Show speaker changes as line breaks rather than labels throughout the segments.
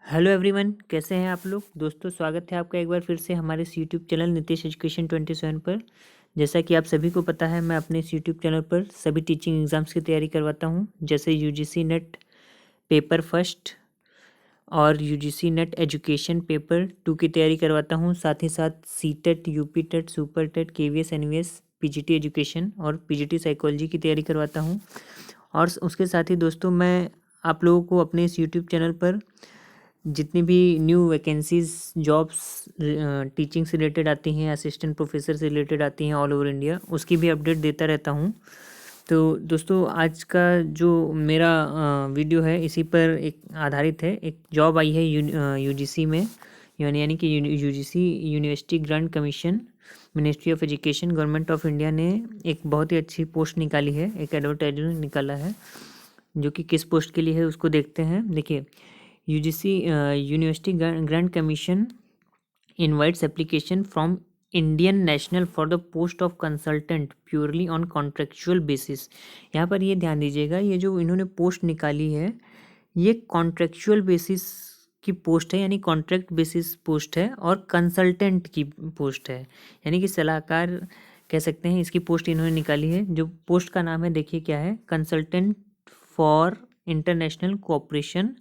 Hello everyone, कैसे हैं आप लोग। दोस्तों, स्वागत है आपका एक बार फिर से हमारे इस यूट्यूब चैनल नीतीश एजुकेशन 27 पर। जैसा कि आप सभी को पता है, मैं अपने इस यूट्यूब चैनल पर सभी टीचिंग एग्ज़ाम्स की तैयारी करवाता हूं, जैसे यूजीसी नेट पेपर फर्स्ट और यूजीसी नेट एजुकेशन पेपर 2 की तैयारी करवाता हूं। साथ ही साथ CTET, UP TET, super TET, KVS, NVS, PGT education और पीजीटी साइकोलॉजी की तैयारी करवाता हूं। और उसके साथ ही दोस्तों, मैं आप लोगों को अपने इस यूट्यूब चैनल पर जितनी भी न्यू वैकेंसीज जॉब्स टीचिंग से रिलेटेड आती हैं, असिस्टेंट प्रोफेसर से रिलेटेड आती हैं ऑल ओवर इंडिया, उसकी भी अपडेट देता रहता हूँ। तो दोस्तों, आज का जो मेरा वीडियो है इसी पर एक आधारित है। एक जॉब आई है यूजीसी में, यानी कि UGC university grant commission, ministry of education, government of India ने एक बहुत ही अच्छी पोस्ट निकाली है, एक एडवर्टाइजमेंट निकाला है। जो कि किस पोस्ट के लिए है उसको देखते हैं। देखिए, UGC university grant commission invites application from Indian national for the post of consultant purely on contractual basis. यहाँ पर ये ध्यान दीजिएगा, ये जो इन्होंने पोस्ट निकाली है ये कॉन्ट्रेक्चुअल बेसिस की पोस्ट है, यानी कॉन्ट्रैक्ट बेसिस पोस्ट है और कंसल्टेंट की पोस्ट है, यानी कि सलाहकार कह सकते हैं। इसकी पोस्ट इन्होंने निकाली है। जो पोस्ट का नाम है, देखिए क्या है, कंसल्टेंट फॉर इंटरनेशनल कोऑपरेशन।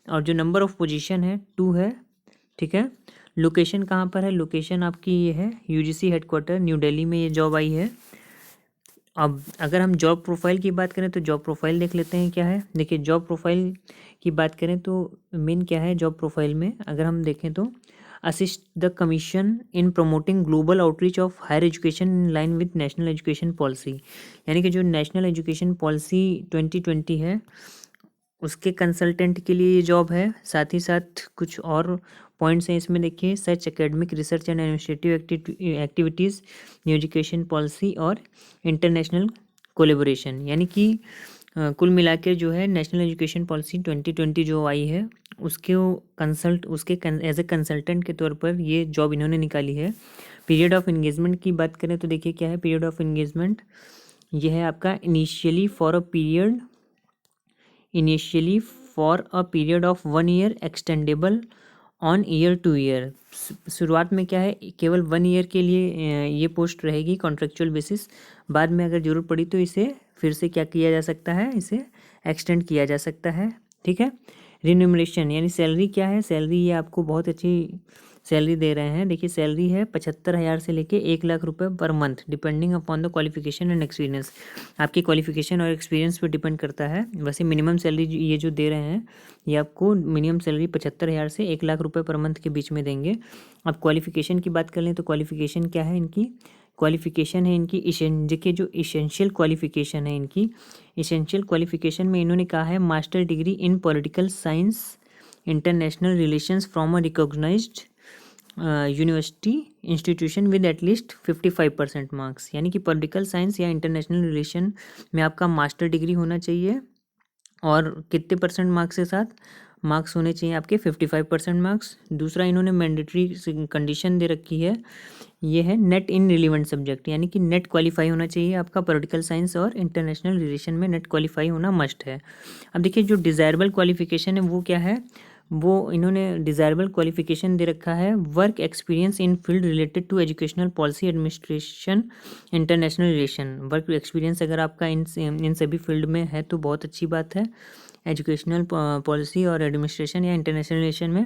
और जो नंबर ऑफ पोजीशन है 2 है, ठीक है। लोकेशन कहाँ पर है, लोकेशन आपकी ये है यूजीसी हेडक्वार्टर न्यू दिल्ली में ये जॉब आई है। अब अगर हम जॉब प्रोफाइल की बात करें तो जॉब प्रोफाइल देख लेते हैं क्या है। देखिए, जॉब प्रोफाइल की बात करें तो मेन क्या है जॉब प्रोफाइल में, अगर हम देखें तो assist the commission in promoting global outreach of higher education in line with national education policy, यानी कि जो नेशनल एजुकेशन पॉलिसी 2020 है उसके कंसल्टेंट के लिए ये जॉब है। साथ ही साथ कुछ और पॉइंट्स हैं इसमें, देखिए, such academic research and administrative activities, new education policy और इंटरनेशनल कोलेबोरेशन, यानी कि कुल मिला के जो है नेशनल एजुकेशन पॉलिसी 2020 जो आई है उसके एज ए कंसल्टेंट के तौर पर ये जॉब इन्होंने निकाली है। पीरियड ऑफ इंगेजमेंट की बात करें तो देखिए क्या है पीरियड ऑफ इंगेजमेंट। ये है आपका initially for a period of 1 year extendable on year two year. शुरुआत में क्या है, केवल 1 ईयर के लिए ये पोस्ट रहेगी कॉन्ट्रेक्चुअल बेसिस। बाद में अगर ज़रूरत पड़ी तो इसे फिर से क्या किया जा सकता है, इसे एक्सटेंड किया जा सकता है, ठीक है। रिन्यूमरेशन यानी सैलरी क्या है, सैलरी ये आपको बहुत अच्छी सैलरी दे रहे हैं। देखिए, सैलरी है 75,000 से लेके 1 लाख रुपए per month, depending upon the qualification and experience. आपकी क्वालिफिकेशन और एक्सपीरियंस पे डिपेंड करता है। वैसे मिनिमम सैलरी ये जो दे रहे हैं ये आपको मिनिमम सैलरी 75,000 से 1 लाख रुपए पर मंथ के बीच में देंगे। अब क्वालिफिकेशन की बात कर लें तो क्वालिफिकेशन क्या है इनकी, क्वालिफिकेशन है इनकी देखिए जो इसेंशियल क्वालिफिकेशन है इनकी, इसेंशियल क्वालिफिकेशन में इन्होंने कहा है master degree in political science international relations from a recognised university institution with at least 55% marks, यानी कि पॉलिटिकल साइंस या इंटरनेशनल रिलेशन में आपका मास्टर डिग्री होना चाहिए और कितने परसेंट मार्क्स के साथ मार्क्स होने चाहिए आपके 55% मार्क्स। दूसरा इन्होंने मैंडेटरी कंडीशन दे रखी है, ये है नेट इन रिलीवेंट सब्जेक्ट, यानी कि नेट क्वालिफाई होना चाहिए आपका पॉलिटिकल साइंस और इंटरनेशनल रिलेशन में नेट क्वालिफाई होना मस्ट है। अब देखिए, जो डिज़ायरेबल क्वालिफिकेशन है वो क्या है, वो इन्होंने डिज़ायरेबल क्वालिफिकेशन दे रखा है work experience in field related to educational policy administration international relation. Work experience अगर आपका इन सभी फील्ड में है तो बहुत अच्छी बात है, एजुकेशनल पॉलिसी और एडमिनिस्ट्रेशन या इंटरनेशनल रिलेशन में।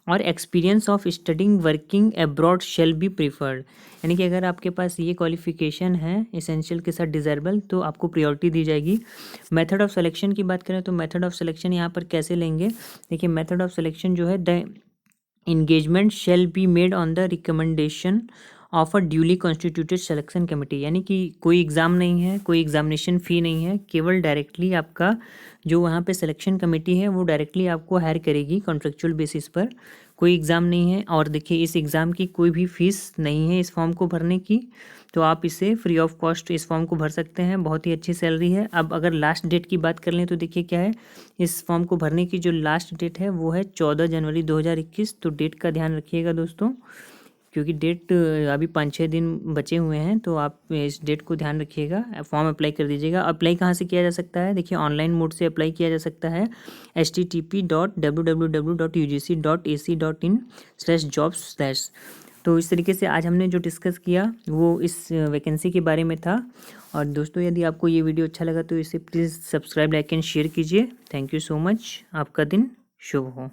और experience of studying working abroad shall be preferred, यानी कि अगर आपके पास ये क्वालिफिकेशन है इसेंशियल के साथ डिज़ायरेबल तो आपको प्रायोरिटी दी जाएगी। मेथड ऑफ सिलेक्शन की बात करें तो मेथड ऑफ सिलेक्शन यहाँ पर कैसे लेंगे, देखिए मेथड ऑफ सिलेक्शन जो है, the engagement shall be made on the recommendation of a duly constituted selection committee, यानी कि कोई एग्ज़ाम नहीं है, कोई एग्जामिनेशन फ़ी नहीं है, केवल डायरेक्टली आपका जो वहाँ पे सिलेक्शन कमेटी है वो डायरेक्टली आपको हायर करेगी कॉन्ट्रेक्चुअल बेसिस पर। कोई एग्ज़ाम नहीं है और देखिए इस एग्ज़ाम की कोई भी फ़ीस नहीं है इस फॉर्म को भरने की, तो आप इसे फ्री ऑफ कॉस्ट इस फॉर्म को भर सकते हैं। बहुत ही अच्छी सैलरी है। अब अगर लास्ट डेट की बात कर लें तो देखिए क्या है, इस फॉर्म को भरने की जो लास्ट डेट है वो है 14 जनवरी 2021। तो डेट का ध्यान रखिएगा दोस्तों, क्योंकि डेट अभी 5-6 दिन बचे हुए हैं, तो आप इस डेट को ध्यान रखिएगा। फॉर्म अप्लाई कर दीजिएगा। अप्लाई कहाँ से किया जा सकता है? देखिए ऑनलाइन मोड से अप्लाई किया जा सकता है http://www.ugc.ac.in/jobs/। तो इस तरीके से आज हमने जो डिस्कस किया वो इस वैकेंसी के बारे में था। और दोस्तों यदि आपको ये वीडियो अच्छा लगा तो इसे please subscribe, like and share कीजिए। Thank you so much. आपका दिन शुभ हो।